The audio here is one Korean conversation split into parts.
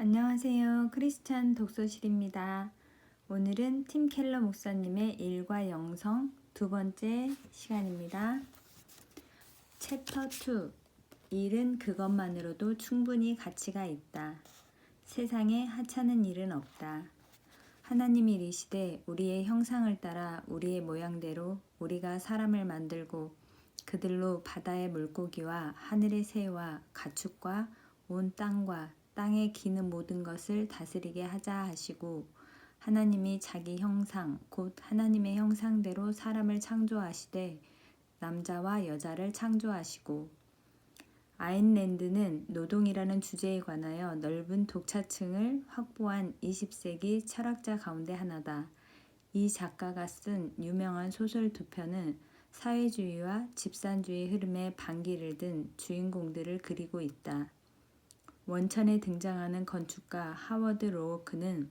안녕하세요. 크리스찬 독서실입니다. 오늘은 팀 켈러 목사님의 일과 영성 두 번째 시간입니다. 챕터 2. 일은 그것만으로도 충분히 가치가 있다. 세상에 하찮은 일은 없다. 하나님이 이르시되 우리의 형상을 따라 우리의 모양대로 우리가 사람을 만들고 그들로 바다의 물고기와 하늘의 새와 가축과 온 땅과 땅에 기는 모든 것을 다스리게 하자 하시고, 하나님이 자기 형상 곧 하나님의 형상대로 사람을 창조하시되 남자와 여자를 창조하시고. 아인랜드는 노동이라는 주제에 관하여 넓은 독자층을 확보한 20세기 철학자 가운데 하나다. 이 작가가 쓴 유명한 소설 두 편은 사회주의와 집산주의 흐름의 반기를 든 주인공들을 그리고 있다. 원천에 등장하는 건축가 하워드 로어크는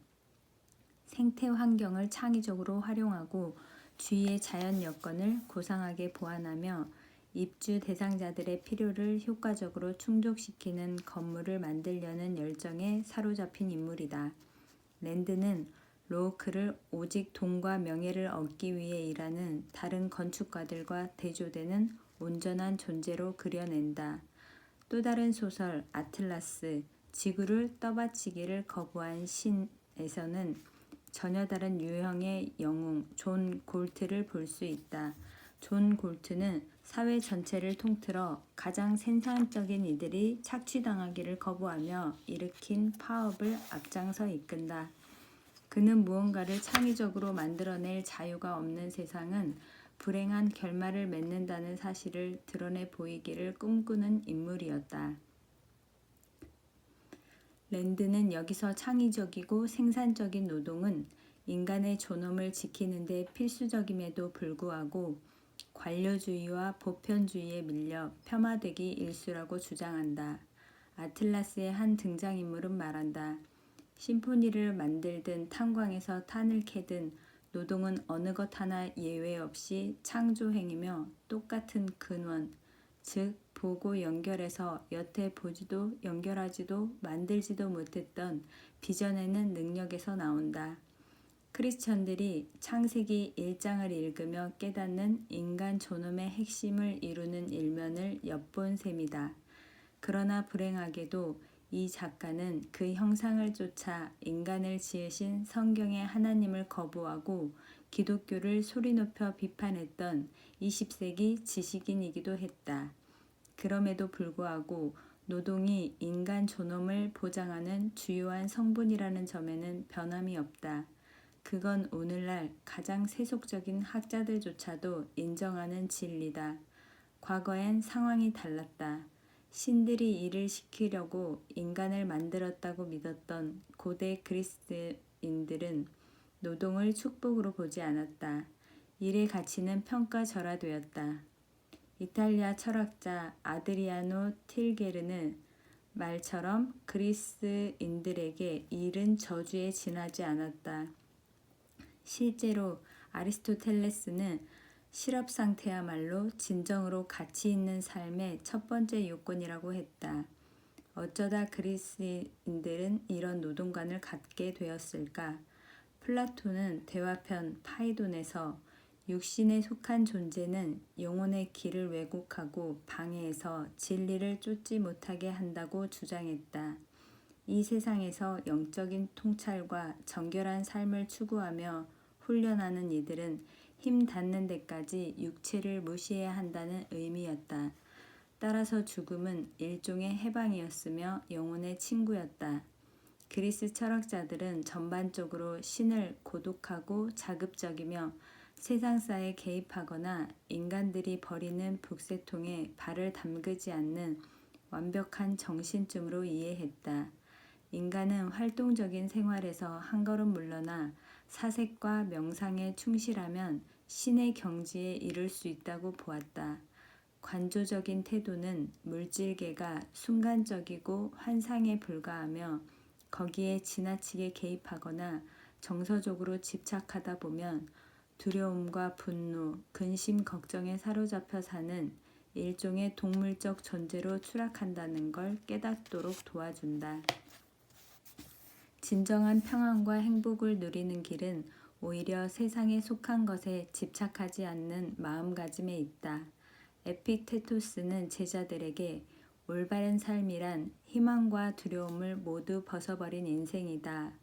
생태 환경을 창의적으로 활용하고 주위의 자연 여건을 고상하게 보완하며 입주 대상자들의 필요를 효과적으로 충족시키는 건물을 만들려는 열정에 사로잡힌 인물이다. 랜드는 로어크를 오직 돈과 명예를 얻기 위해 일하는 다른 건축가들과 대조되는 온전한 존재로 그려낸다. 또 다른 소설 아틀라스, 지구를 떠받치기를 거부한 신에서는 전혀 다른 유형의 영웅 존 골트를 볼 수 있다. 존 골트는 사회 전체를 통틀어 가장 생산적인 이들이 착취당하기를 거부하며 일으킨 파업을 앞장서 이끈다. 그는 무언가를 창의적으로 만들어낼 자유가 없는 세상은 불행한 결말을 맺는다는 사실을 드러내 보이기를 꿈꾸는 인물이었다. 랜드는 여기서 창의적이고 생산적인 노동은 인간의 존엄을 지키는 데 필수적임에도 불구하고 관료주의와 보편주의에 밀려 폄하되기 일쑤라고 주장한다. 아틀라스의 한 등장인물은 말한다. 심포니를 만들든 탄광에서 탄을 캐든 노동은 어느 것 하나 예외 없이 창조행위며 똑같은 근원, 즉 보고 연결해서 여태 보지도 연결하지도 만들지도 못했던 빚어내는 능력에서 나온다. 크리스천들이 창세기 1장을 읽으며 깨닫는 인간 존엄의 핵심을 이루는 일면을 엿본 셈이다. 그러나 불행하게도 이 작가는 그 형상을 쫓아 인간을 지으신 성경의 하나님을 거부하고 기독교를 소리 높여 비판했던 20세기 지식인이기도 했다. 그럼에도 불구하고 노동이 인간 존엄을 보장하는 주요한 성분이라는 점에는 변함이 없다. 그건 오늘날 가장 세속적인 학자들조차도 인정하는 진리다. 과거엔 상황이 달랐다. 신들이 일을 시키려고 인간을 만들었다고 믿었던 고대 그리스인들은 노동을 축복으로 보지 않았다. 일의 가치는 평가절하되었다. 이탈리아 철학자 아드리아노 틸게르는 말처럼 그리스인들에게 일은 저주에 지나지 않았다. 실제로 아리스토텔레스는 실업 상태야말로 진정으로 가치 있는 삶의 첫 번째 요건이라고 했다. 어쩌다 그리스인들은 이런 노동관을 갖게 되었을까? 플라톤은 대화편 파이돈에서 육신에 속한 존재는 영혼의 길을 왜곡하고 방해해서 진리를 쫓지 못하게 한다고 주장했다. 이 세상에서 영적인 통찰과 정결한 삶을 추구하며 훈련하는 이들은 힘 닿는 데까지 육체를 무시해야 한다는 의미였다. 따라서 죽음은 일종의 해방이었으며 영혼의 친구였다. 그리스 철학자들은 전반적으로 신을 고독하고 자급적이며 세상사에 개입하거나 인간들이 벌이는 북새통에 발을 담그지 않는 완벽한 정신쯤으로 이해했다. 인간은 활동적인 생활에서 한 걸음 물러나 사색과 명상에 충실하면 신의 경지에 이를 수 있다고 보았다. 관조적인 태도는 물질계가 순간적이고 환상에 불과하며 거기에 지나치게 개입하거나 정서적으로 집착하다 보면 두려움과 분노, 근심, 걱정에 사로잡혀 사는 일종의 동물적 존재로 추락한다는 걸 깨닫도록 도와준다. 진정한 평안과 행복을 누리는 길은 오히려 세상에 속한 것에 집착하지 않는 마음가짐에 있다. 에피테토스는 제자들에게 올바른 삶이란 희망과 두려움을 모두 벗어버린 인생이다.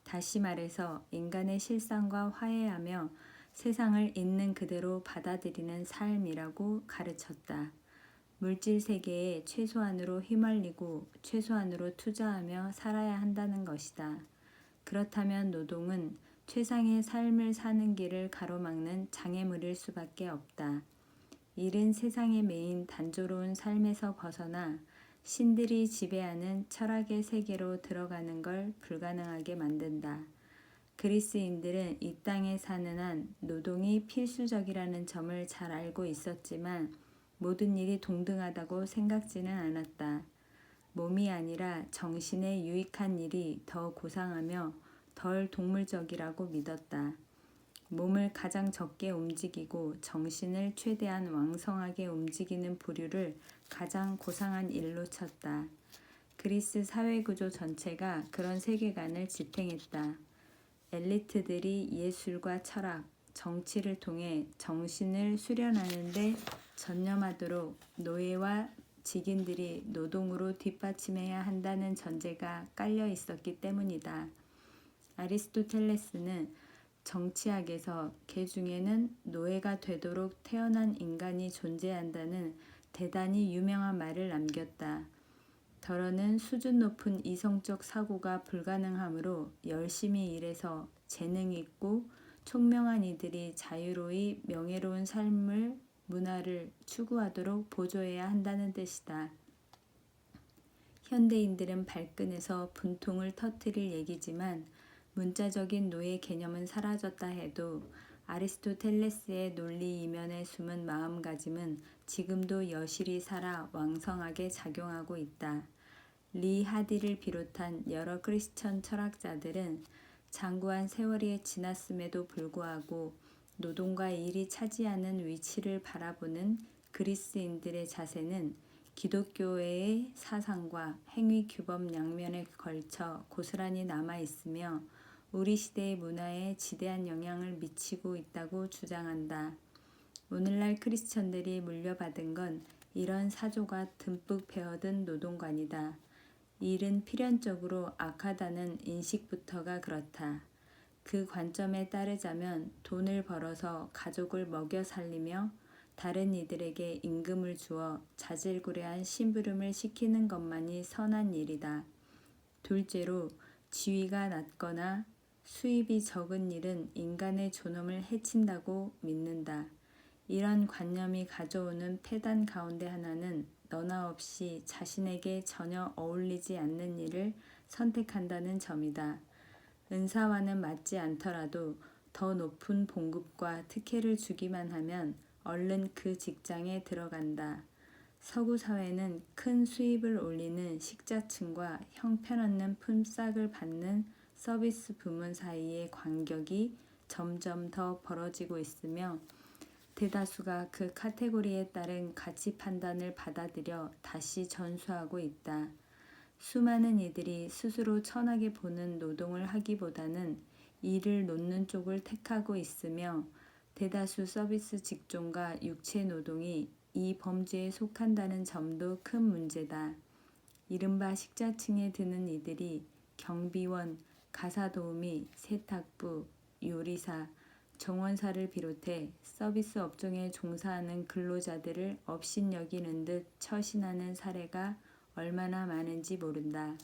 다시 말해서 인간의 실상과 화해하며 세상을 있는 그대로 받아들이는 삶이라고 가르쳤다. 물질 세계에 최소한으로 휘말리고 최소한으로 투자하며 살아야 한다는 것이다. 그렇다면 노동은 최상의 삶을 사는 길을 가로막는 장애물일 수밖에 없다. 일은 세상에 매인 단조로운 삶에서 벗어나 신들이 지배하는 철학의 세계로 들어가는 걸 불가능하게 만든다. 그리스인들은 이 땅에 사는 한 노동이 필수적이라는 점을 잘 알고 있었지만 모든 일이 동등하다고 생각지는 않았다. 몸이 아니라 정신에 유익한 일이 더 고상하며 덜 동물적이라고 믿었다. 몸을 가장 적게 움직이고 정신을 최대한 왕성하게 움직이는 부류를 가장 고상한 일로 쳤다. 그리스 사회구조 전체가 그런 세계관을 지탱했다. 엘리트들이 예술과 철학, 정치를 통해 정신을 수련하는 데 전념하도록 노예와 직인들이 노동으로 뒷받침해야 한다는 전제가 깔려 있었기 때문이다. 아리스토텔레스는 정치학에서 개 중에는 노예가 되도록 태어난 인간이 존재한다는 대단히 유명한 말을 남겼다. 더러는 수준 높은 이성적 사고가 불가능하므로 열심히 일해서 재능 있고 총명한 이들이 자유로이 명예로운 삶을 문화를 추구하도록 보조해야 한다는 뜻이다. 현대인들은 발끈해서 분통을 터뜨릴 얘기지만 문자적인 노예 개념은 사라졌다 해도 아리스토텔레스의 논리 이면에 숨은 마음가짐은 지금도 여실히 살아 왕성하게 작용하고 있다. 리 하디를 비롯한 여러 크리스천 철학자들은 장구한 세월이 지났음에도 불구하고 노동과 일이 차지하는 위치를 바라보는 그리스인들의 자세는 기독교의 사상과 행위 규범 양면에 걸쳐 고스란히 남아있으며 우리 시대의 문화에 지대한 영향을 미치고 있다고 주장한다. 오늘날 크리스천들이 물려받은 건 이런 사조가 듬뿍 배어든 노동관이다. 일은 필연적으로 악하다는 인식부터가 그렇다. 그 관점에 따르자면 돈을 벌어서 가족을 먹여 살리며 다른 이들에게 임금을 주어 자질구레한 심부름을 시키는 것만이 선한 일이다. 둘째로 지위가 낮거나 수입이 적은 일은 인간의 존엄을 해친다고 믿는다. 이런 관념이 가져오는 폐단 가운데 하나는 너나 없이 자신에게 전혀 어울리지 않는 일을 선택한다는 점이다. 은사와는 맞지 않더라도 더 높은 봉급과 특혜를 주기만 하면 얼른 그 직장에 들어간다. 서구 사회는 큰 수입을 올리는 식자층과 형편없는 품삯을 받는 서비스 부문 사이의 간격이 점점 더 벌어지고 있으며 대다수가 그 카테고리에 따른 가치 판단을 받아들여 다시 전수하고 있다. 수많은 이들이 스스로 천하게 보는 노동을 하기보다는 일을 놓는 쪽을 택하고 있으며 대다수 서비스 직종과 육체 노동이 이 범죄에 속한다는 점도 큰 문제다. 이른바 식자층에 드는 이들이 경비원, 가사도우미, 세탁부, 요리사, 정원사를 비롯해 서비스 업종에 종사하는 근로자들을 업신여기는 듯 처신하는 사례가 얼마나 많은지 모른다.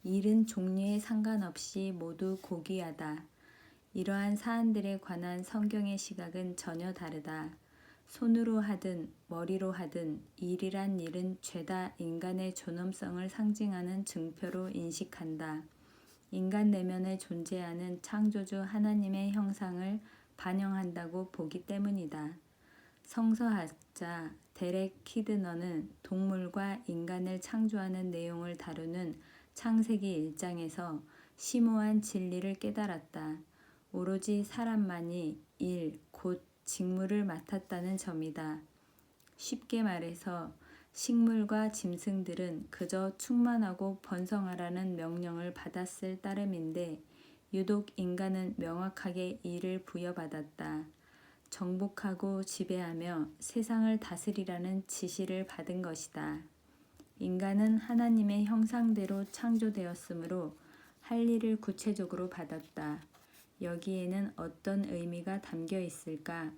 일은 종류에 상관없이 모두 고귀하다. 이러한 사안들에 관한 성경의 시각은 전혀 다르다. 손으로 하든 머리로 하든 일이란 일은 죄다 인간의 존엄성을 상징하는 증표로 인식한다. 인간 내면에 존재하는 창조주 하나님의 형상을 반영한다고 보기 때문이다. 성서학자 데렉 키드너는 동물과 인간을 창조하는 내용을 다루는 창세기 1장에서 심오한 진리를 깨달았다. 오로지 사람만이 일, 곧 직무를 맡았다는 점이다. 쉽게 말해서 식물과 짐승들은 그저 충만하고 번성하라는 명령을 받았을 따름인데 유독 인간은 명확하게 이를 부여받았다. 정복하고 지배하며 세상을 다스리라는 지시를 받은 것이다. 인간은 하나님의 형상대로 창조되었으므로 할 일을 구체적으로 받았다. 여기에는 어떤 의미가 담겨 있을까?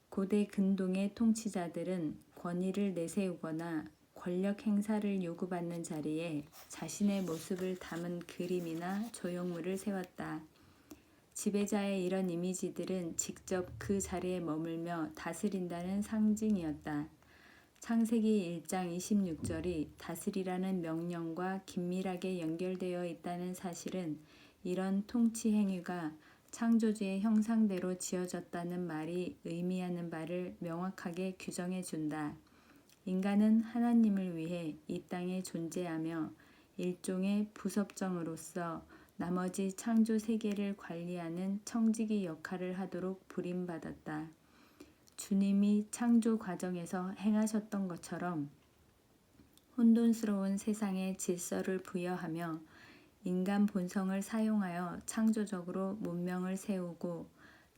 고대 근동의 통치자들은 권위를 내세우거나 권력 행사를 요구받는 자리에 자신의 모습을 담은 그림이나 조형물을 세웠다. 지배자의 이런 이미지들은 직접 그 자리에 머물며 다스린다는 상징이었다. 창세기 1장 26절이 다스리라는 명령과 긴밀하게 연결되어 있다는 사실은 이런 통치 행위가 창조주의 형상대로 지어졌다는 말이 의미하는 바를 명확하게 규정해 준다. 인간은 하나님을 위해 이 땅에 존재하며 일종의 부섭정으로서 나머지 창조 세계를 관리하는 청지기 역할을 하도록 부림받았다. 주님이 창조 과정에서 행하셨던 것처럼 혼돈스러운 세상에 질서를 부여하며 인간 본성을 사용하여 창조적으로 문명을 세우고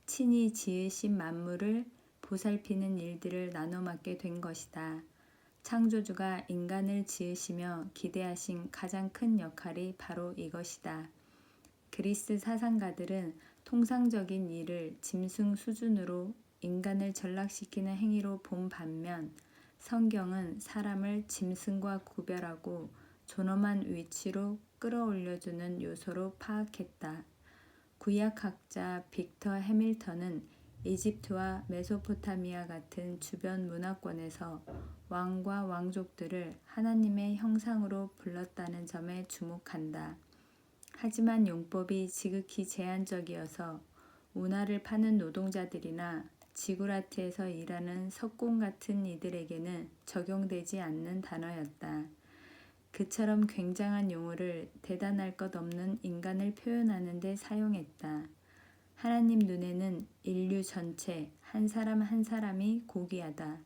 친히 지으신 만물을 보살피는 일들을 나눠 맡게 된 것이다. 창조주가 인간을 지으시며 기대하신 가장 큰 역할이 바로 이것이다. 그리스 사상가들은 통상적인 일을 짐승 수준으로 인간을 전락시키는 행위로 본 반면 성경은 사람을 짐승과 구별하고 존엄한 위치로 끌어올려주는 요소로 파악했다. 구약학자 빅터 해밀턴은 이집트와 메소포타미아 같은 주변 문화권에서 왕과 왕족들을 하나님의 형상으로 불렀다는 점에 주목한다. 하지만 용법이 지극히 제한적이어서 운하를 파는 노동자들이나 지구라트에서 일하는 석공 같은 이들에게는 적용되지 않는 단어였다. 그처럼 굉장한 용어를 대단할 것 없는 인간을 표현하는 데 사용했다. 하나님 눈에는 인류 전체, 한 사람 한 사람이 고귀하다.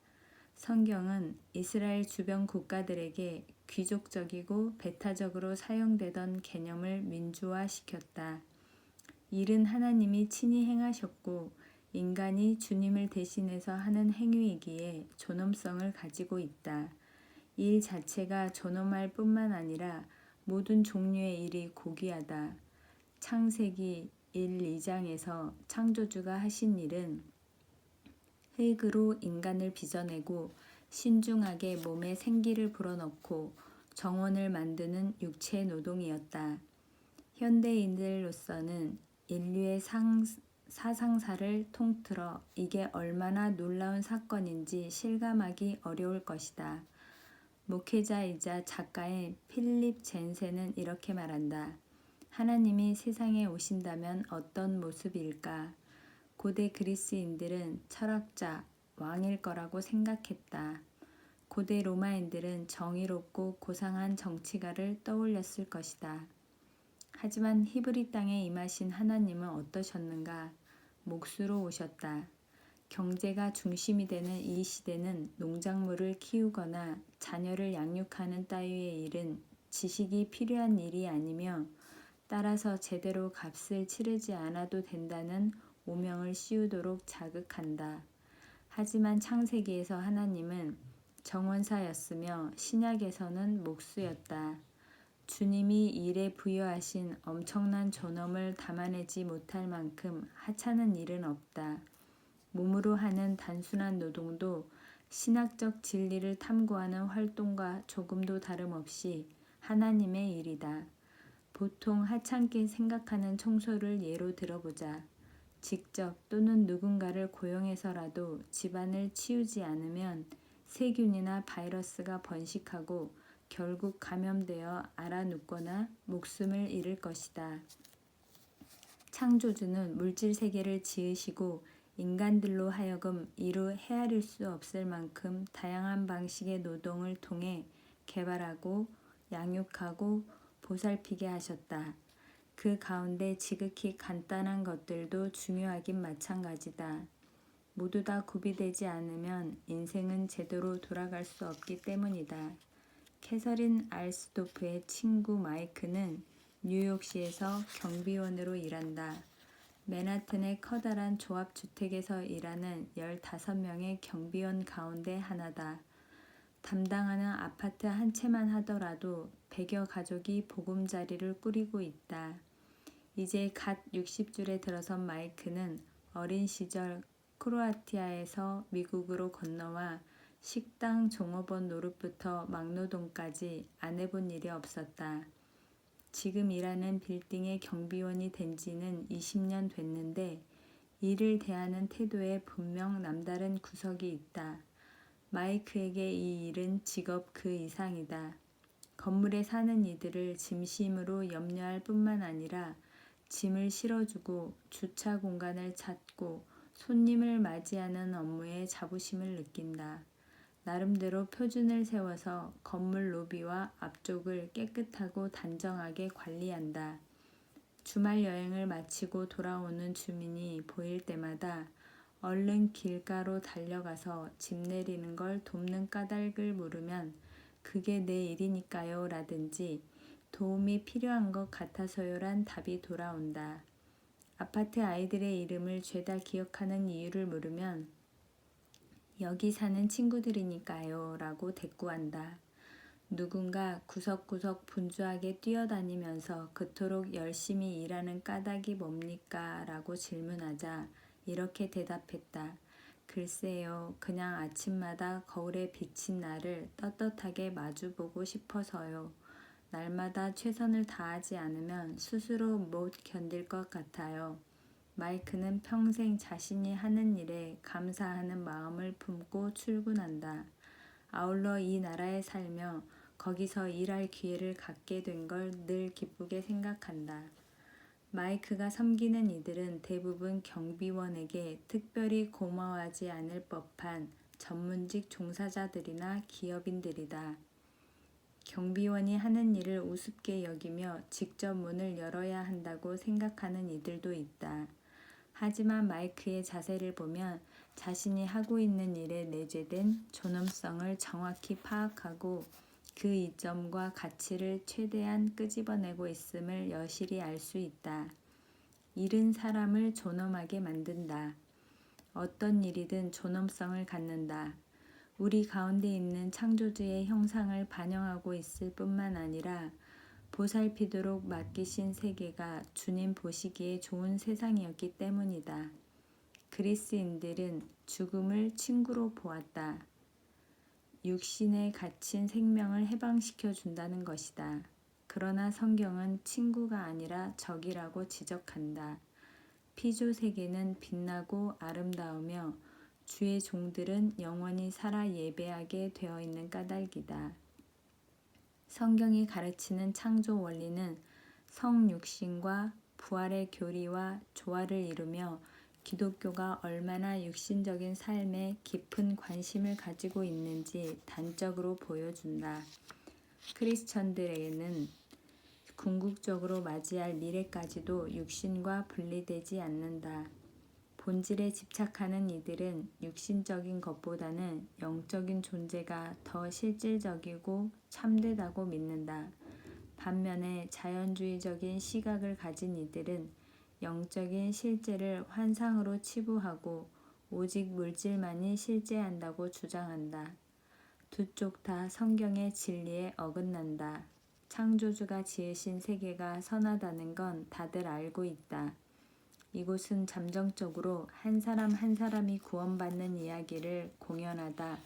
성경은 이스라엘 주변 국가들에게 귀족적이고 배타적으로 사용되던 개념을 민주화시켰다. 일은 하나님이 친히 행하셨고 인간이 주님을 대신해서 하는 행위이기에 존엄성을 가지고 있다. 일 자체가 존엄할 뿐만 아니라 모든 종류의 일이 고귀하다. 창세기 1, 2장에서 창조주가 하신 일은 흙으로 인간을 빚어내고 신중하게 몸에 생기를 불어넣고 정원을 만드는 육체 노동이었다. 현대인들로서는 인류의 사상사를 통틀어 이게 얼마나 놀라운 사건인지 실감하기 어려울 것이다. 목회자이자 작가인 필립 젠센은 이렇게 말한다. 하나님이 세상에 오신다면 어떤 모습일까? 고대 그리스인들은 철학자, 왕일 거라고 생각했다. 고대 로마인들은 정의롭고 고상한 정치가를 떠올렸을 것이다. 하지만 히브리 땅에 임하신 하나님은 어떠셨는가? 몫으로 오셨다. 경제가 중심이 되는 이 시대는 농작물을 키우거나 자녀를 양육하는 따위의 일은 지식이 필요한 일이 아니며 따라서 제대로 값을 치르지 않아도 된다는 오명을 씌우도록 자극한다. 하지만 창세기에서 하나님은 정원사였으며 신약에서는 목수였다. 주님이 일에 부여하신 엄청난 존엄을 담아내지 못할 만큼 하찮은 일은 없다. 몸으로 하는 단순한 노동도 신학적 진리를 탐구하는 활동과 조금도 다름없이 하나님의 일이다. 보통 하찮게 생각하는 청소를 예로 들어보자. 직접 또는 누군가를 고용해서라도 집안을 치우지 않으면 세균이나 바이러스가 번식하고 결국 감염되어 앓아눕거나 목숨을 잃을 것이다. 창조주는 물질 세계를 지으시고 인간들로 하여금 이루 헤아릴 수 없을 만큼 다양한 방식의 노동을 통해 개발하고 양육하고 보살피게 하셨다. 그 가운데 지극히 간단한 것들도 중요하긴 마찬가지다. 모두 다 구비되지 않으면 인생은 제대로 돌아갈 수 없기 때문이다. 캐서린 알스도프의 친구 마이크는 뉴욕시에서 경비원으로 일한다. 맨하튼의 커다란 조합주택에서 일하는 15명의 경비원 가운데 하나다. 담당하는 아파트 한 채만 하더라도 100여 가족이 보금자리를 꾸리고 있다. 이제 갓 60줄에 들어선 마이크는 어린 시절 크로아티아에서 미국으로 건너와 식당 종업원 노릇부터 막노동까지 안 해본 일이 없었다. 지금 일하는 빌딩의 경비원이 된 지는 20년 됐는데 일을 대하는 태도에 분명 남다른 구석이 있다. 마이크에게 이 일은 직업 그 이상이다. 건물에 사는 이들을 짐심으로 염려할 뿐만 아니라 짐을 실어주고 주차 공간을 찾고 손님을 맞이하는 업무에 자부심을 느낀다. 나름대로 표준을 세워서 건물 로비와 앞쪽을 깨끗하고 단정하게 관리한다. 주말 여행을 마치고 돌아오는 주민이 보일 때마다 얼른 길가로 달려가서 짐 내리는 걸 돕는 까닭을 물으면 그게 내 일이니까요 라든지 도움이 필요한 것 같아서요란 답이 돌아온다. 아파트 아이들의 이름을 죄다 기억하는 이유를 물으면 여기 사는 친구들이니까요 라고 대꾸한다. 누군가 구석구석 분주하게 뛰어다니면서 그토록 열심히 일하는 까닭이 뭡니까? 라고 질문하자 이렇게 대답했다. 글쎄요, 그냥 아침마다 거울에 비친 나를 떳떳하게 마주보고 싶어서요. 날마다 최선을 다하지 않으면 스스로 못 견딜 것 같아요. 마이크는 평생 자신이 하는 일에 감사하는 마음을 품고 출근한다. 아울러 이 나라에 살며 거기서 일할 기회를 갖게 된 걸 늘 기쁘게 생각한다. 마이크가 섬기는 이들은 대부분 경비원에게 특별히 고마워하지 않을 법한 전문직 종사자들이나 기업인들이다. 경비원이 하는 일을 우습게 여기며 직접 문을 열어야 한다고 생각하는 이들도 있다. 하지만 마이크의 자세를 보면 자신이 하고 있는 일에 내재된 존엄성을 정확히 파악하고 그 이점과 가치를 최대한 끄집어내고 있음을 여실히 알 수 있다. 일은 사람을 존엄하게 만든다. 어떤 일이든 존엄성을 갖는다. 우리 가운데 있는 창조주의 형상을 반영하고 있을 뿐만 아니라 보살피도록 맡기신 세계가 주님 보시기에 좋은 세상이었기 때문이다. 그리스인들은 죽음을 친구로 보았다. 육신에 갇힌 생명을 해방시켜 준다는 것이다. 그러나 성경은 친구가 아니라 적이라고 지적한다. 피조 세계는 빛나고 아름다우며 주의 종들은 영원히 살아 예배하게 되어 있는 까닭이다. 성경이 가르치는 창조 원리는 성육신과 부활의 교리와 조화를 이루며 기독교가 얼마나 육신적인 삶에 깊은 관심을 가지고 있는지 단적으로 보여준다. 크리스천들에게는 궁극적으로 맞이할 미래까지도 육신과 분리되지 않는다. 본질에 집착하는 이들은 육신적인 것보다는 영적인 존재가 더 실질적이고 참되다고 믿는다. 반면에 자연주의적인 시각을 가진 이들은 영적인 실제를 환상으로 치부하고 오직 물질만이 실제한다고 주장한다. 두 쪽 다 성경의 진리에 어긋난다. 창조주가 지으신 세계가 선하다는 건 다들 알고 있다. 이곳은 잠정적으로 한 사람 한 사람이 구원받는 이야기를 공연하다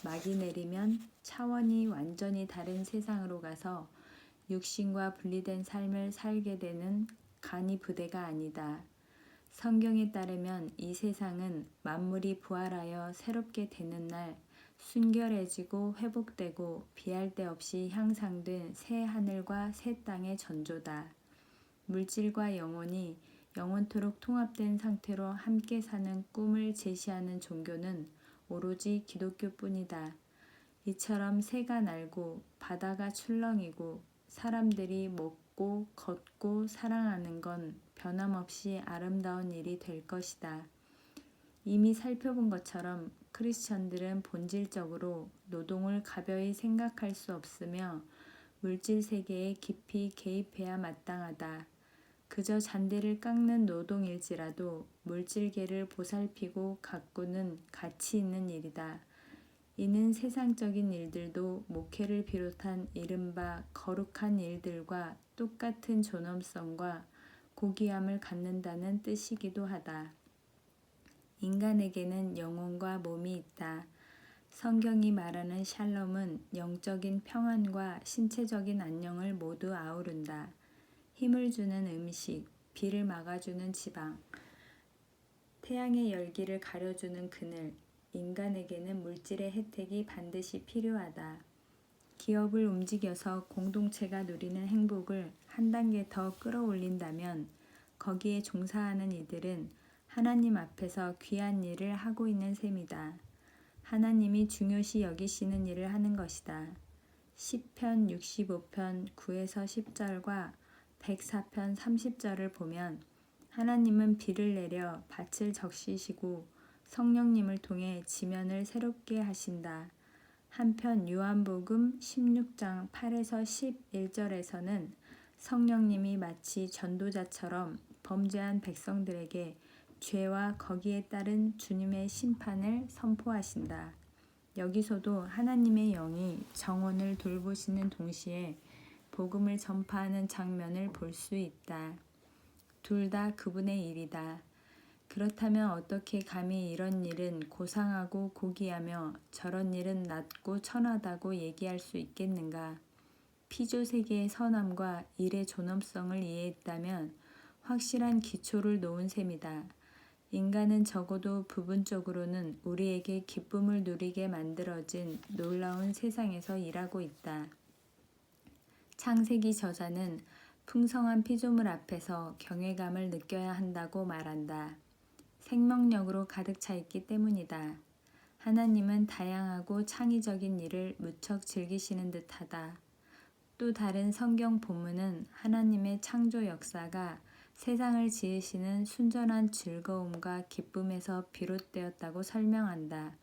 막이 내리면 차원이 완전히 다른 세상으로 가서 육신과 분리된 삶을 살게 되는 간이 부대가 아니다. 성경에 따르면 이 세상은 만물이 부활하여 새롭게 되는 날 순결해지고 회복되고 비할 데 없이 향상된 새 하늘과 새 땅의 전조다. 물질과 영혼이 영원토록 통합된 상태로 함께 사는 꿈을 제시하는 종교는 오로지 기독교뿐이다. 이처럼 새가 날고 바다가 출렁이고 사람들이 먹고 걷고 사랑하는 건 변함없이 아름다운 일이 될 것이다. 이미 살펴본 것처럼 크리스천들은 본질적으로 노동을 가벼이 생각할 수 없으며 물질 세계에 깊이 개입해야 마땅하다. 그저 잔디를 깎는 노동일지라도 물질계를 보살피고 가꾸는 가치 있는 일이다. 이는 세상적인 일들도 목회를 비롯한 이른바 거룩한 일들과 똑같은 존엄성과 고귀함을 갖는다는 뜻이기도 하다. 인간에게는 영혼과 몸이 있다. 성경이 말하는 샬롬은 영적인 평안과 신체적인 안녕을 모두 아우른다. 힘을 주는 음식, 비를 막아주는 지방, 태양의 열기를 가려주는 그늘, 인간에게는 물질의 혜택이 반드시 필요하다. 기업을 움직여서 공동체가 누리는 행복을 한 단계 더 끌어올린다면 거기에 종사하는 이들은 하나님 앞에서 귀한 일을 하고 있는 셈이다. 하나님이 중요시 여기시는 일을 하는 것이다. 시편 65편 9에서 10절과 104편 30절을 보면 하나님은 비를 내려 밭을 적시시고 성령님을 통해 지면을 새롭게 하신다. 한편 요한복음 16장 8에서 11절에서는 성령님이 마치 전도자처럼 범죄한 백성들에게 죄와 거기에 따른 주님의 심판을 선포하신다. 여기서도 하나님의 영이 정원을 돌보시는 동시에 복음을 전파하는 장면을 볼 수 있다. 둘 다 그분의 일이다. 그렇다면 어떻게 감히 이런 일은 고상하고 고귀하며 저런 일은 낮고 천하다고 얘기할 수 있겠는가? 피조 세계의 선함과 일의 존엄성을 이해했다면 확실한 기초를 놓은 셈이다. 인간은 적어도 부분적으로는 우리에게 기쁨을 누리게 만들어진 놀라운 세상에서 일하고 있다. 창세기 저자는 풍성한 피조물 앞에서 경외감을 느껴야 한다고 말한다. 생명력으로 가득 차 있기 때문이다. 하나님은 다양하고 창의적인 일을 무척 즐기시는 듯하다. 또 다른 성경 본문은 하나님의 창조 역사가 세상을 지으시는 순전한 즐거움과 기쁨에서 비롯되었다고 설명한다.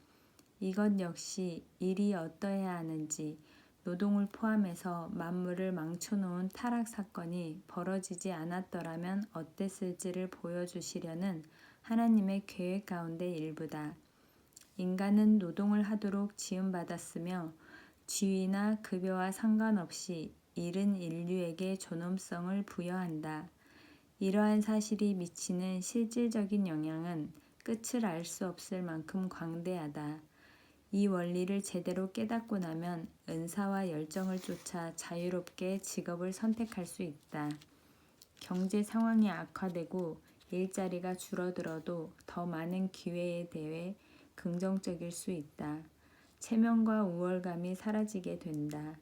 이것 역시 일이 어떠해야 하는지, 노동을 포함해서 만물을 망쳐놓은 타락 사건이 벌어지지 않았더라면 어땠을지를 보여주시려는 하나님의 계획 가운데 일부다. 인간은 노동을 하도록 지음받았으며 지위나 급여와 상관없이 일은 인류에게 존엄성을 부여한다. 이러한 사실이 미치는 실질적인 영향은 끝을 알 수 없을 만큼 광대하다. 이 원리를 제대로 깨닫고 나면 은사와 열정을 쫓아 자유롭게 직업을 선택할 수 있다. 경제 상황이 악화되고 일자리가 줄어들어도 더 많은 기회에 대해 긍정적일 수 있다. 체면과 우월감이 사라지게 된다.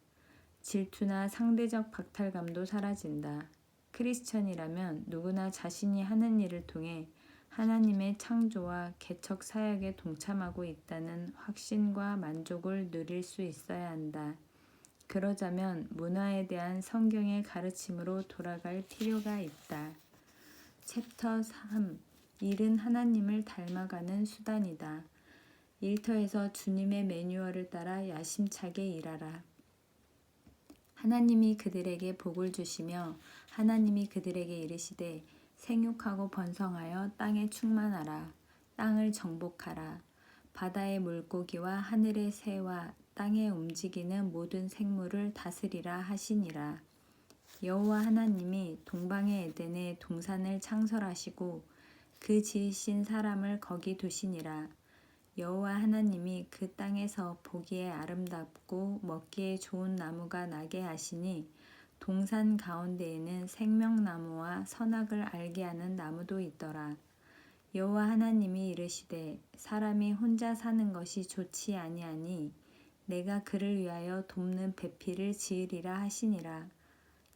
질투나 상대적 박탈감도 사라진다. 크리스천이라면 누구나 자신이 하는 일을 통해 하나님의 창조와 개척 사역에 동참하고 있다는 확신과 만족을 누릴 수 있어야 한다. 그러자면 문화에 대한 성경의 가르침으로 돌아갈 필요가 있다. 챕터 3. 일은 하나님을 닮아가는 수단이다. 일터에서 주님의 매뉴얼을 따라 야심차게 일하라. 하나님이 그들에게 복을 주시며 하나님이 그들에게 이르시되 생육하고 번성하여 땅에 충만하라. 땅을 정복하라. 바다의 물고기와 하늘의 새와 땅에 움직이는 모든 생물을 다스리라 하시니라. 여호와 하나님이 동방의 에덴에 동산을 창설하시고 그 지으신 사람을 거기 두시니라. 여호와 하나님이 그 땅에서 보기에 아름답고 먹기에 좋은 나무가 나게 하시니 동산 가운데에는 생명나무와 선악을 알게 하는 나무도 있더라. 여호와 하나님이 이르시되 사람이 혼자 사는 것이 좋지 아니하니 내가 그를 위하여 돕는 배필을 지으리라 하시니라.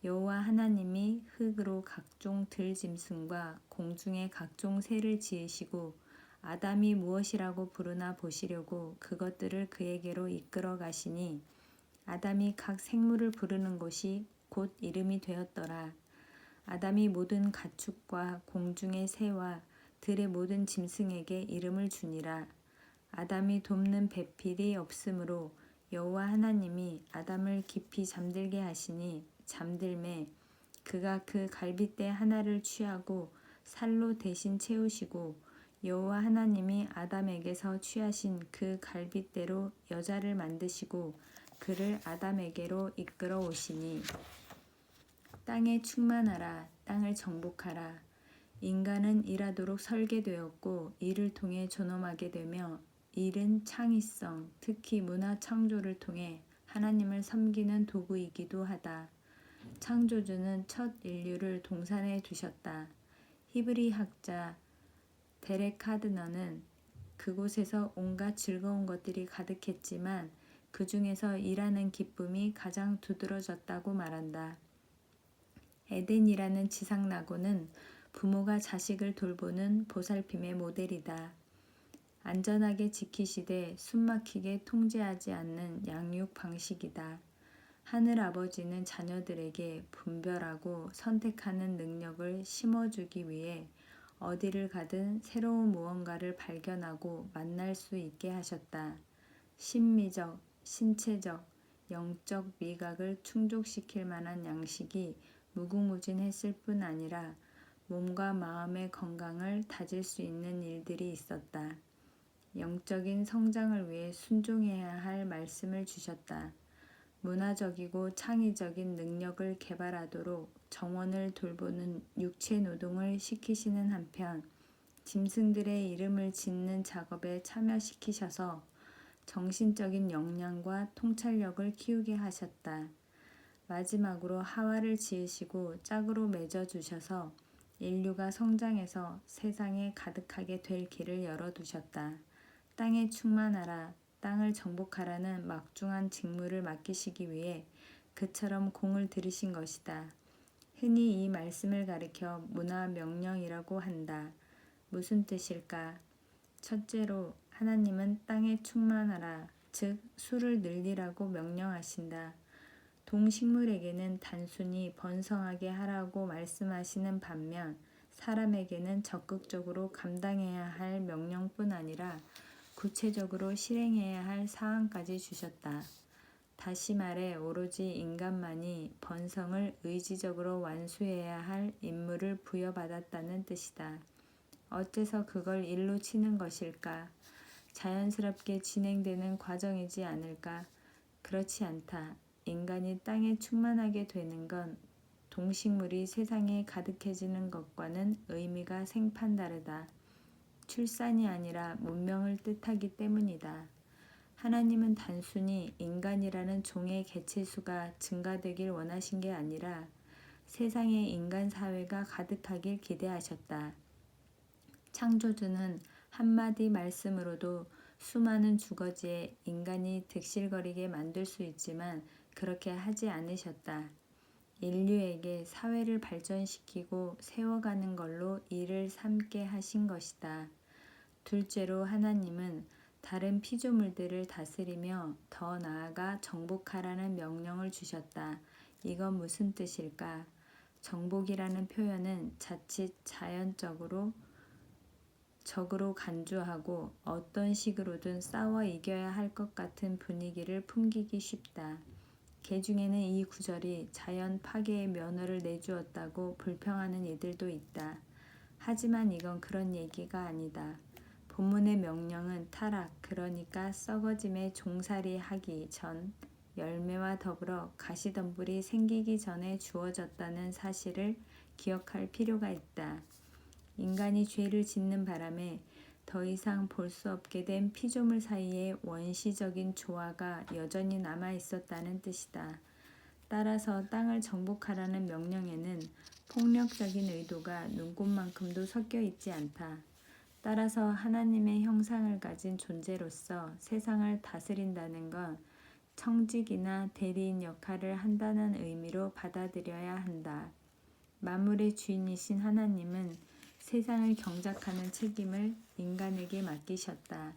여호와 하나님이 흙으로 각종 들짐승과 공중의 각종 새를 지으시고 아담이 무엇이라고 부르나 보시려고 그것들을 그에게로 이끌어 가시니 아담이 각 생물을 부르는 곳이 곧 이름이 되었더라. 아담이 모든 가축과 공중의 새와 들의 모든 짐승에게 이름을 주니라. 아담이 돕는 배필이 없으므로 여호와 하나님이 아담을 깊이 잠들게 하시니 잠들매 그가 그 갈빗대 하나를 취하고 살로 대신 채우시고 여호와 하나님이 아담에게서 취하신 그 갈빗대로 여자를 만드시고 그를 아담에게로 이끌어 오시니 땅에 충만하라 땅을 정복하라. 인간은 일하도록 설계되었고 이를 통해 존엄하게 되며 일은 창의성, 특히 문화 창조를 통해 하나님을 섬기는 도구이기도 하다. 창조주는 첫 인류를 동산에 두셨다. 히브리 학자 데렉 카드너는 그곳에서 온갖 즐거운 것들이 가득했지만 그 중에서 일하는 기쁨이 가장 두드러졌다고 말한다. 에덴이라는 지상낙원은 부모가 자식을 돌보는 보살핌의 모델이다. 안전하게 지키시되 숨막히게 통제하지 않는 양육 방식이다. 하늘 아버지는 자녀들에게 분별하고 선택하는 능력을 심어주기 위해 어디를 가든 새로운 무언가를 발견하고 만날 수 있게 하셨다. 심미적, 신체적, 영적 미각을 충족시킬 만한 양식이 무궁무진했을 뿐 아니라 몸과 마음의 건강을 다질 수 있는 일들이 있었다. 영적인 성장을 위해 순종해야 할 말씀을 주셨다. 문화적이고 창의적인 능력을 개발하도록 정원을 돌보는 육체 노동을 시키시는 한편 짐승들의 이름을 짓는 작업에 참여시키셔서 정신적인 역량과 통찰력을 키우게 하셨다. 마지막으로 하와를 지으시고 짝으로 맺어주셔서 인류가 성장해서 세상에 가득하게 될 길을 열어두셨다. 땅에 충만하라, 땅을 정복하라는 막중한 직무를 맡기시기 위해 그처럼 공을 들이신 것이다. 흔히 이 말씀을 가리켜 문화 명령이라고 한다. 무슨 뜻일까? 첫째로 하나님은 땅에 충만하라, 즉 수를 늘리라고 명령하신다. 동식물에게는 단순히 번성하게 하라고 말씀하시는 반면 사람에게는 적극적으로 감당해야 할 명령뿐 아니라 구체적으로 실행해야 할 사항까지 주셨다. 다시 말해 오로지 인간만이 번성을 의지적으로 완수해야 할 임무를 부여받았다는 뜻이다. 어째서 그걸 일로 치는 것일까? 자연스럽게 진행되는 과정이지 않을까? 그렇지 않다. 인간이 땅에 충만하게 되는 건 동식물이 세상에 가득해지는 것과는 의미가 생판다르다. 출산이 아니라 문명을 뜻하기 때문이다. 하나님은 단순히 인간이라는 종의 개체수가 증가되길 원하신 게 아니라 세상에 인간 사회가 가득하길 기대하셨다. 창조주는 한마디 말씀으로도 수많은 주거지에 인간이 득실거리게 만들 수 있지만 그렇게 하지 않으셨다. 인류에게 사회를 발전시키고 세워가는 걸로 일을 삼게 하신 것이다. 둘째로 하나님은 다른 피조물들을 다스리며 더 나아가 정복하라는 명령을 주셨다. 이건 무슨 뜻일까? 정복이라는 표현은 자칫 자연적으로 적으로 간주하고 어떤 식으로든 싸워 이겨야 할 것 같은 분위기를 풍기기 쉽다. 개중에는 이 구절이 자연 파괴의 면허를 내주었다고 불평하는 이들도 있다. 하지만 이건 그런 얘기가 아니다. 본문의 명령은 타락, 그러니까 썩어짐에 종살이 하기 전 열매와 더불어 가시덤불이 생기기 전에 주어졌다는 사실을 기억할 필요가 있다. 인간이 죄를 짓는 바람에 더 이상 볼 수 없게 된 피조물 사이에 원시적인 조화가 여전히 남아 있었다는 뜻이다. 따라서 땅을 정복하라는 명령에는 폭력적인 의도가 눈꽃만큼도 섞여 있지 않다. 따라서 하나님의 형상을 가진 존재로서 세상을 다스린다는 건 청직이나 대리인 역할을 한다는 의미로 받아들여야 한다. 만물의 주인이신 하나님은 세상을 경작하는 책임을 인간에게 맡기셨다.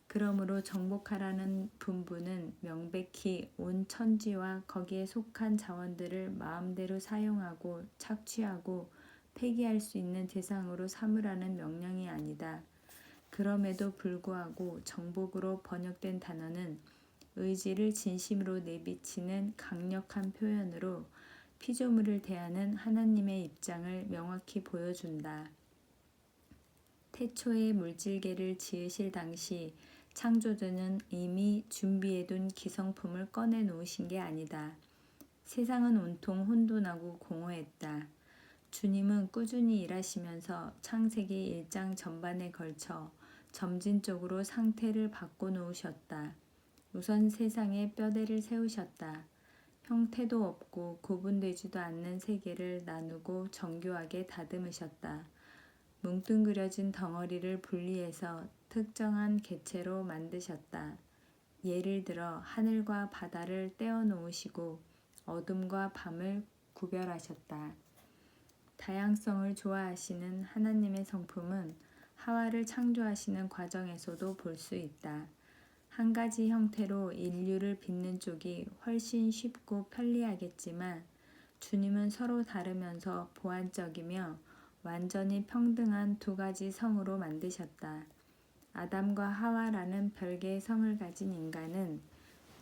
그러므로 정복하라는 분부는 명백히 온 천지와 거기에 속한 자원들을 마음대로 사용하고 착취하고 폐기할 수 있는 대상으로 삼으라는 명령이 아니다. 그럼에도 불구하고 정복으로 번역된 단어는 의지를 진심으로 내비치는 강력한 표현으로 피조물을 대하는 하나님의 입장을 명확히 보여준다. 태초에 물질계를 지으실 당시 창조주는 이미 준비해둔 기성품을 꺼내 놓으신 게 아니다. 세상은 온통 혼돈하고 공허했다. 주님은 꾸준히 일하시면서 창세기 1장 전반에 걸쳐 점진적으로 상태를 바꿔놓으셨다. 우선 세상에 뼈대를 세우셨다. 형태도 없고 구분되지도 않는 세계를 나누고 정교하게 다듬으셨다. 뭉뚱그려진 덩어리를 분리해서 특정한 객체로 만드셨다. 예를 들어 하늘과 바다를 떼어 놓으시고 어둠과 밤을 구별하셨다. 다양성을 좋아하시는 하나님의 성품은 하와를 창조하시는 과정에서도 볼 수 있다. 한 가지 형태로 인류를 빚는 쪽이 훨씬 쉽고 편리하겠지만 주님은 서로 다르면서 보완적이며 완전히 평등한 두 가지 성으로 만드셨다. 아담과 하와라는 별개의 성을 가진 인간은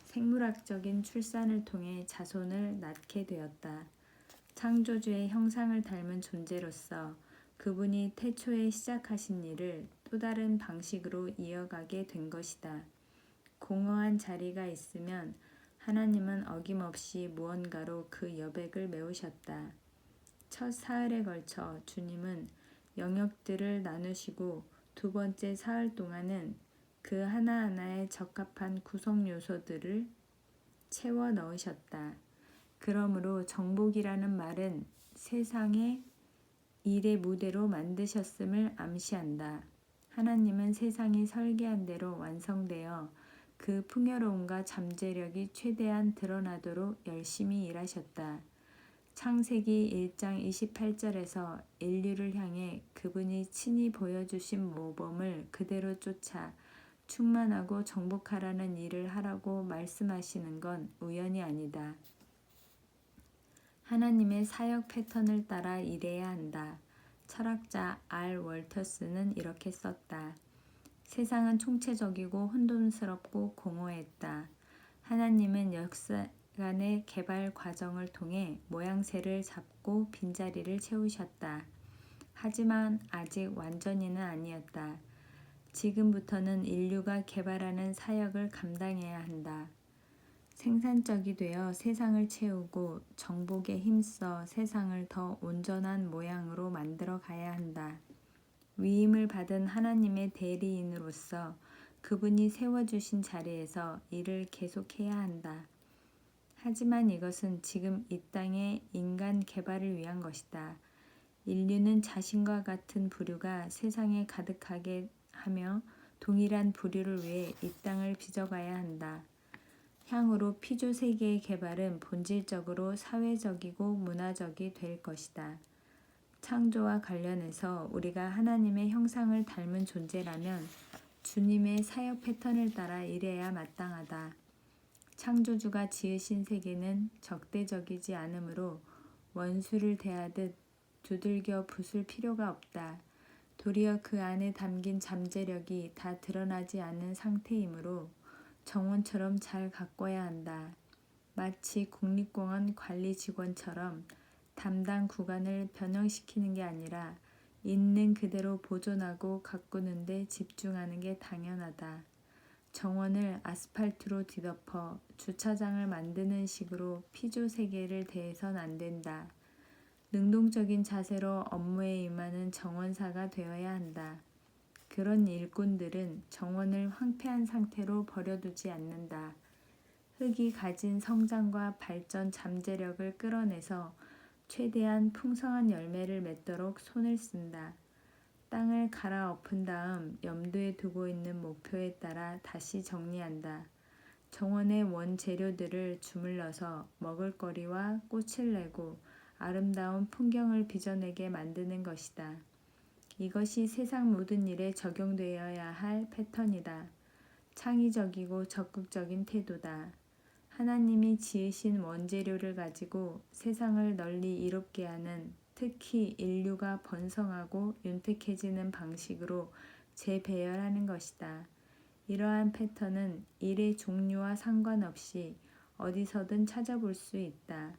생물학적인 출산을 통해 자손을 낳게 되었다. 창조주의 형상을 닮은 존재로서 그분이 태초에 시작하신 일을 또 다른 방식으로 이어가게 된 것이다. 공허한 자리가 있으면 하나님은 어김없이 무언가로 그 여백을 메우셨다. 첫 사흘에 걸쳐 주님은 영역들을 나누시고 두 번째 사흘 동안은 그 하나하나에 적합한 구성 요소들을 채워 넣으셨다. 그러므로 정복이라는 말은 세상의 일의 무대로 만드셨음을 암시한다. 하나님은 세상이 설계한 대로 완성되어 그 풍요로움과 잠재력이 최대한 드러나도록 열심히 일하셨다. 창세기 1장 28절에서 인류를 향해 그분이 친히 보여주신 모범을 그대로 쫓아 충만하고 정복하라는 일을 하라고 말씀하시는 건 우연이 아니다. 하나님의 사역 패턴을 따라 일해야 한다. 철학자 알 월터스는 이렇게 썼다. 세상은 총체적이고 혼돈스럽고 공허했다. 하나님은 역사간의 개발 과정을 통해 모양새를 잡고 빈자리를 채우셨다. 하지만 아직 완전히는 아니었다. 지금부터는 인류가 개발하는 사역을 감당해야 한다. 생산적이 되어 세상을 채우고 정복에 힘써 세상을 더 온전한 모양으로 만들어 가야 한다. 위임을 받은 하나님의 대리인으로서 그분이 세워주신 자리에서 일을 계속해야 한다. 하지만 이것은 지금 이 땅의 인간 개발을 위한 것이다. 인류는 자신과 같은 부류가 세상에 가득하게 하며 동일한 부류를 위해 이 땅을 빚어가야 한다. 향후로 피조 세계의 개발은 본질적으로 사회적이고 문화적이 될 것이다. 창조와 관련해서 우리가 하나님의 형상을 닮은 존재라면 주님의 사역 패턴을 따라 일해야 마땅하다. 창조주가 지으신 세계는 적대적이지 않으므로 원수를 대하듯 두들겨 부술 필요가 없다. 도리어 그 안에 담긴 잠재력이 다 드러나지 않은 상태이므로 정원처럼 잘 가꿔야 한다. 마치 국립공원 관리 직원처럼 담당 구간을 변형시키는 게 아니라 있는 그대로 보존하고 가꾸는 데 집중하는 게 당연하다. 정원을 아스팔트로 뒤덮어 주차장을 만드는 식으로 피조 세계를 대해선 안 된다. 능동적인 자세로 업무에 임하는 정원사가 되어야 한다. 그런 일꾼들은 정원을 황폐한 상태로 버려두지 않는다. 흙이 가진 성장과 발전 잠재력을 끌어내서 최대한 풍성한 열매를 맺도록 손을 쓴다. 땅을 갈아엎은 다음 염두에 두고 있는 목표에 따라 다시 정리한다. 정원의 원재료들을 주물러서 먹을거리와 꽃을 내고 아름다운 풍경을 빚어내게 만드는 것이다. 이것이 세상 모든 일에 적용되어야 할 패턴이다. 창의적이고 적극적인 태도다. 하나님이 지으신 원재료를 가지고 세상을 널리 이롭게 하는 특히 인류가 번성하고 윤택해지는 방식으로 재배열하는 것이다. 이러한 패턴은 일의 종류와 상관없이 어디서든 찾아볼 수 있다.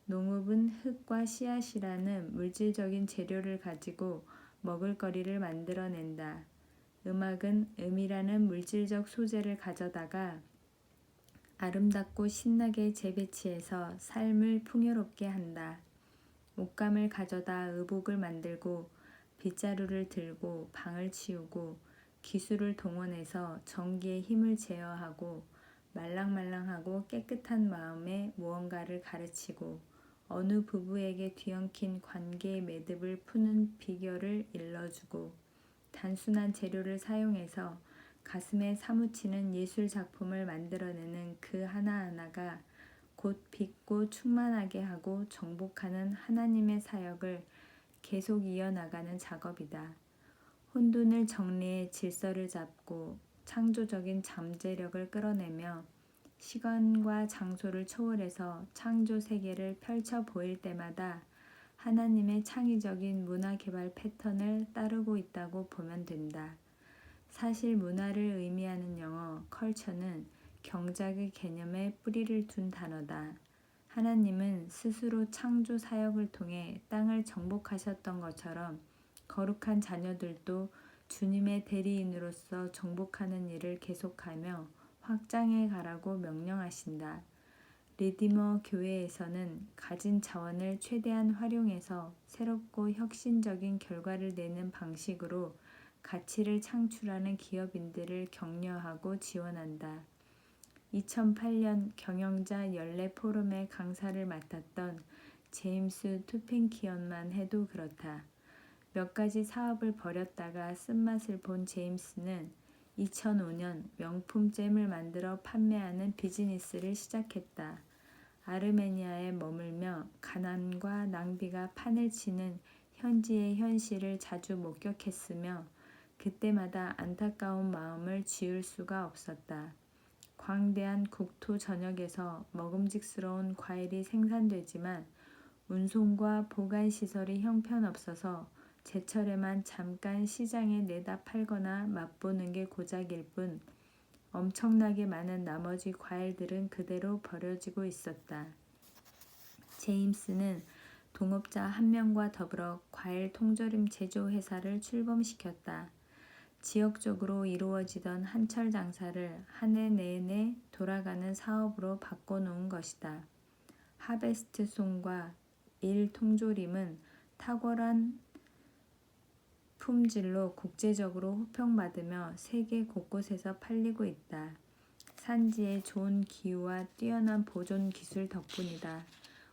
농업은 흙과 씨앗이라는 물질적인 재료를 가지고 먹을거리를 만들어낸다. 음악은 음이라는 물질적 소재를 가져다가 아름답고 신나게 재배치해서 삶을 풍요롭게 한다. 옷감을 가져다 의복을 만들고 빗자루를 들고 방을 치우고 기술을 동원해서 전기의 힘을 제어하고 말랑말랑하고 깨끗한 마음에 무언가를 가르치고 어느 부부에게 뒤엉킨 관계의 매듭을 푸는 비결을 일러주고 단순한 재료를 사용해서 가슴에 사무치는 예술 작품을 만들어내는 그 하나하나가 곧 빚고 충만하게 하고 정복하는 하나님의 사역을 계속 이어나가는 작업이다. 혼돈을 정리해 질서를 잡고 창조적인 잠재력을 끌어내며 시간과 장소를 초월해서 창조 세계를 펼쳐 보일 때마다 하나님의 창의적인 문화 개발 패턴을 따르고 있다고 보면 된다. 사실 문화를 의미하는 영어 culture는 경작의 개념에 뿌리를 둔 단어다. 하나님은 스스로 창조 사역을 통해 땅을 정복하셨던 것처럼 거룩한 자녀들도 주님의 대리인으로서 정복하는 일을 계속하며 확장해 가라고 명령하신다. 리디머 교회에서는 가진 자원을 최대한 활용해서 새롭고 혁신적인 결과를 내는 방식으로 가치를 창출하는 기업인들을 격려하고 지원한다. 2008년 경영자 연례 포럼의 강사를 맡았던 제임스 투핑키언만 해도 그렇다. 몇 가지 사업을 벌였다가 쓴맛을 본 제임스는 2005년 명품 잼을 만들어 판매하는 비즈니스를 시작했다. 아르메니아에 머물며 가난과 낭비가 판을 치는 현지의 현실을 자주 목격했으며 그때마다 안타까운 마음을 지울 수가 없었다. 광대한 국토 전역에서 먹음직스러운 과일이 생산되지만 운송과 보관시설이 형편없어서 제철에만 잠깐 시장에 내다 팔거나 맛보는 게 고작일 뿐 엄청나게 많은 나머지 과일들은 그대로 버려지고 있었다. 제임스는 동업자 한 명과 더불어 과일 통조림 제조 회사를 출범시켰다. 지역적으로 이루어지던 한철 장사를 한 해 내내 돌아가는 사업으로 바꿔놓은 것이다. 하베스트송과 일 통조림은 탁월한 품질로 국제적으로 호평받으며 세계 곳곳에서 팔리고 있다. 산지의 좋은 기후와 뛰어난 보존 기술 덕분이다.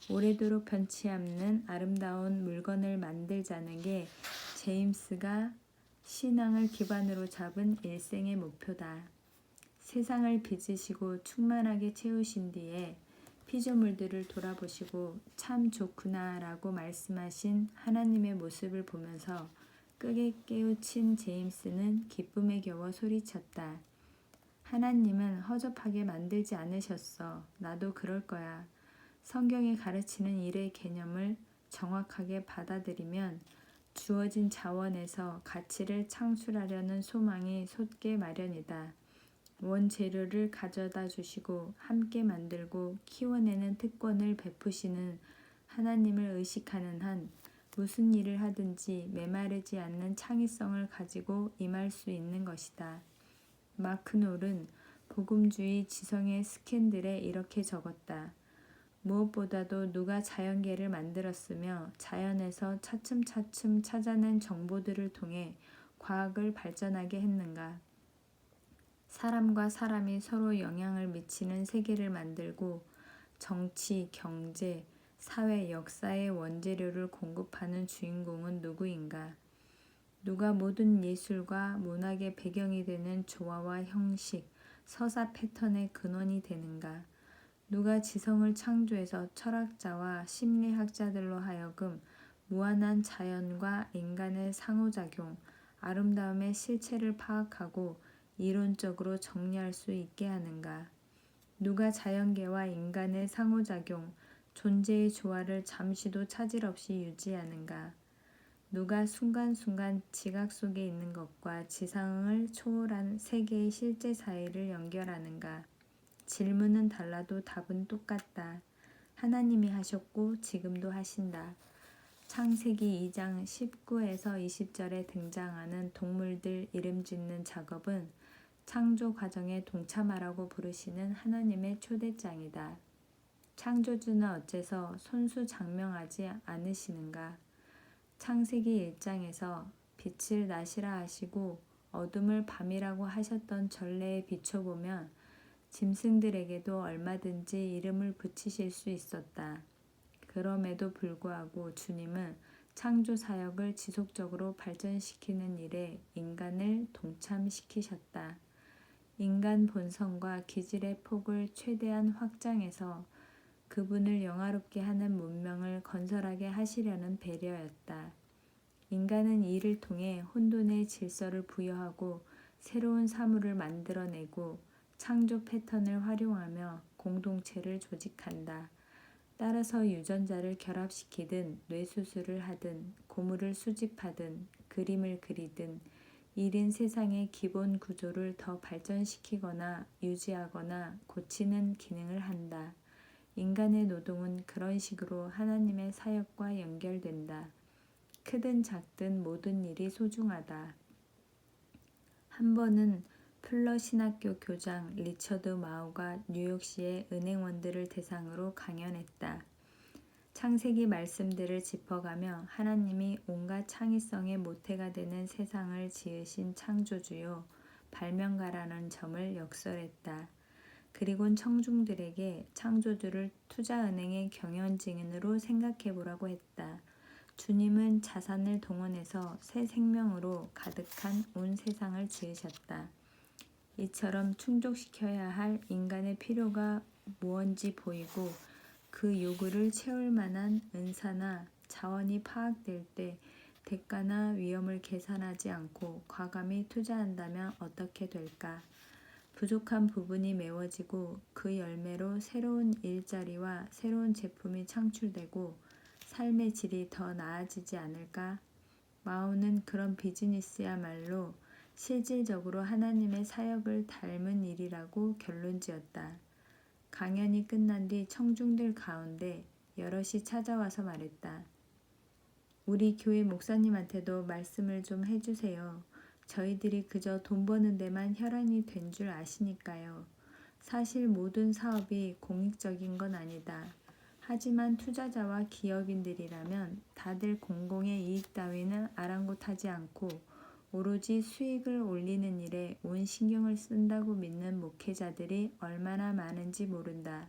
오래도록 변치 않는 아름다운 물건을 만들자는 게 제임스가 신앙을 기반으로 잡은 일생의 목표다. 세상을 빚으시고 충만하게 채우신 뒤에 피조물들을 돌아보시고 참 좋구나 라고 말씀하신 하나님의 모습을 보면서 끄게 깨우친 제임스는 기쁨에 겨워 소리쳤다. 하나님은 허접하게 만들지 않으셨어. 나도 그럴 거야. 성경이 가르치는 일의 개념을 정확하게 받아들이면 주어진 자원에서 가치를 창출하려는 소망이 솟게 마련이다. 원재료를 가져다 주시고 함께 만들고 키워내는 특권을 베푸시는 하나님을 의식하는 한 무슨 일을 하든지 메마르지 않는 창의성을 가지고 임할 수 있는 것이다. 마크 놀은 복음주의 지성의 스캔들에 이렇게 적었다. 무엇보다도 누가 자연계를 만들었으며 자연에서 차츰차츰 찾아낸 정보들을 통해 과학을 발전하게 했는가. 사람과 사람이 서로 영향을 미치는 세계를 만들고 정치, 경제, 사회, 역사의 원재료를 공급하는 주인공은 누구인가? 누가 모든 예술과 문학의 배경이 되는 조화와 형식, 서사 패턴의 근원이 되는가? 누가 지성을 창조해서 철학자와 심리학자들로 하여금 무한한 자연과 인간의 상호작용, 아름다움의 실체를 파악하고 이론적으로 정리할 수 있게 하는가? 누가 자연계와 인간의 상호작용, 존재의 조화를 잠시도 차질 없이 유지하는가? 누가 순간순간 지각 속에 있는 것과 지상을 초월한 세계의 실제 사이를 연결하는가? 질문은 달라도 답은 똑같다. 하나님이 하셨고 지금도 하신다. 창세기 2장 19에서 20절에 등장하는 동물들 이름 짓는 작업은 창조 과정에 동참하라고 부르시는 하나님의 초대장이다. 창조주는 어째서 손수 장명하지 않으시는가? 창세기 1장에서 빛을 낮이라 하시고 어둠을 밤이라고 하셨던 전례에 비춰보면 짐승들에게도 얼마든지 이름을 붙이실 수 있었다. 그럼에도 불구하고 주님은 창조 사역을 지속적으로 발전시키는 일에 인간을 동참시키셨다. 인간 본성과 기질의 폭을 최대한 확장해서 그분을 영화롭게 하는 문명을 건설하게 하시려는 배려였다. 인간은 이를 통해 혼돈의 질서를 부여하고 새로운 사물을 만들어내고 창조 패턴을 활용하며 공동체를 조직한다. 따라서 유전자를 결합시키든 뇌수술을 하든 고무를 수집하든 그림을 그리든 일인 세상의 기본 구조를 더 발전시키거나 유지하거나 고치는 기능을 한다. 인간의 노동은 그런 식으로 하나님의 사역과 연결된다. 크든 작든 모든 일이 소중하다. 한 번은 플러 신학교 교장 리처드 마우가 뉴욕시의 은행원들을 대상으로 강연했다. 창세기 말씀들을 짚어가며 하나님이 온갖 창의성의 모태가 되는 세상을 지으신 창조주요 발명가라는 점을 역설했다. 그리곤 청중들에게 창조주를 투자은행의 경영진으로 생각해보라고 했다. 주님은 자산을 동원해서 새 생명으로 가득한 온 세상을 지으셨다. 이처럼 충족시켜야 할 인간의 필요가 무언지 보이고 그 요구를 채울 만한 은사나 자원이 파악될 때 대가나 위험을 계산하지 않고 과감히 투자한다면 어떻게 될까? 부족한 부분이 메워지고 그 열매로 새로운 일자리와 새로운 제품이 창출되고 삶의 질이 더 나아지지 않을까? 마오는 그런 비즈니스야말로 실질적으로 하나님의 사역을 닮은 일이라고 결론지었다. 강연이 끝난 뒤 청중들 가운데 여럿이 찾아와서 말했다. 우리 교회 목사님한테도 말씀을 좀 해주세요. 저희들이 그저 돈 버는 데만 혈안이 된 줄 아시니까요. 사실 모든 사업이 공익적인 건 아니다. 하지만 투자자와 기업인들이라면 다들 공공의 이익 따위는 아랑곳하지 않고 오로지 수익을 올리는 일에 온 신경을 쓴다고 믿는 목회자들이 얼마나 많은지 모른다.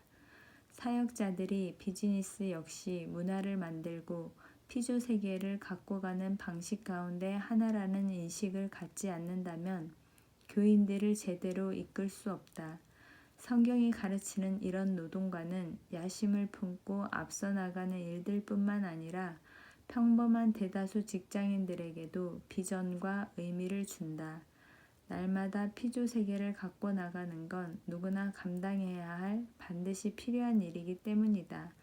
사역자들이 비즈니스 역시 문화를 만들고 피조 세계를 갖고 가는 방식 가운데 하나라는 인식을 갖지 않는다면 교인들을 제대로 이끌 수 없다. 성경이 가르치는 이런 노동과는 야심을 품고 앞서 나가는 일들뿐만 아니라 평범한 대다수 직장인들에게도 비전과 의미를 준다. 날마다 피조 세계를 갖고 나가는 건 누구나 감당해야 할 반드시 필요한 일이기 때문이다.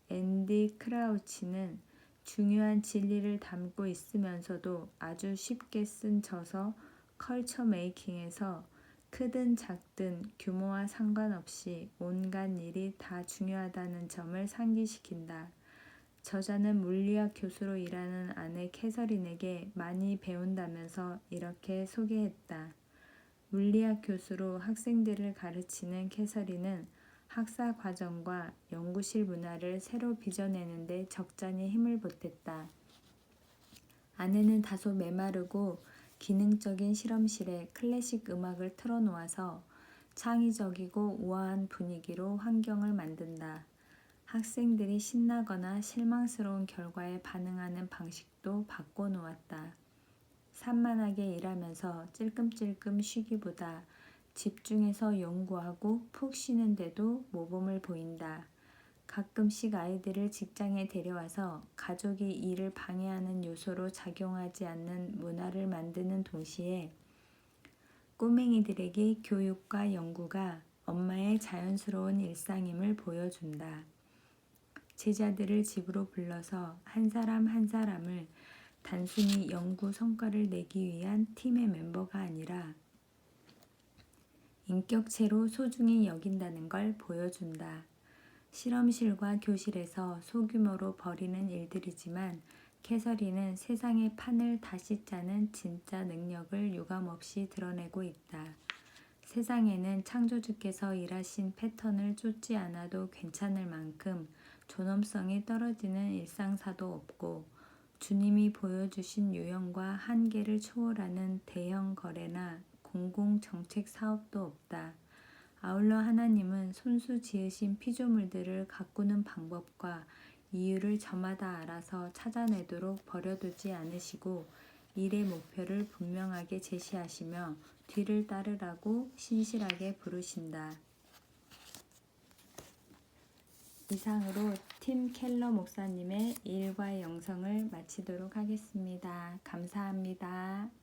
앤디 크라우치는 중요한 진리를 담고 있으면서도 아주 쉽게 쓴 저서 컬처 메이킹에서 크든 작든 규모와 상관없이 온갖 일이 다 중요하다는 점을 상기시킨다. 저자는 물리학 교수로 일하는 아내 캐서린에게 많이 배운다면서 이렇게 소개했다. 물리학 교수로 학생들을 가르치는 캐서린은 학사 과정과 연구실 문화를 새로 빚어내는데 적잖이 힘을 보탰다. 아내는 다소 메마르고 기능적인 실험실에 클래식 음악을 틀어놓아서 창의적이고 우아한 분위기로 환경을 만든다. 학생들이 신나거나 실망스러운 결과에 반응하는 방식도 바꿔놓았다. 산만하게 일하면서 찔끔찔끔 쉬기보다 집중해서 연구하고 푹 쉬는데도 모범을 보인다. 가끔씩 아이들을 직장에 데려와서 가족이 일을 방해하는 요소로 작용하지 않는 문화를 만드는 동시에 꼬맹이들에게 교육과 연구가 엄마의 자연스러운 일상임을 보여준다. 제자들을 집으로 불러서 한 사람 한 사람을 단순히 연구 성과를 내기 위한 팀의 멤버가 아니라 인격체로 소중히 여긴다는 걸 보여준다. 실험실과 교실에서 소규모로 벌이는 일들이지만 캐서린은 세상의 판을 다시 짜는 진짜 능력을 유감없이 드러내고 있다. 세상에는 창조주께서 일하신 패턴을 쫓지 않아도 괜찮을 만큼 존엄성이 떨어지는 일상사도 없고 주님이 보여주신 유형과 한계를 초월하는 대형 거래나 공공정책 사업도 없다. 아울러 하나님은 손수 지으신 피조물들을 가꾸는 방법과 이유를 저마다 알아서 찾아내도록 버려두지 않으시고 일의 목표를 분명하게 제시하시며 뒤를 따르라고 신실하게 부르신다. 이상으로 팀 켈러 목사님의 일과 영성을 마치도록 하겠습니다. 감사합니다.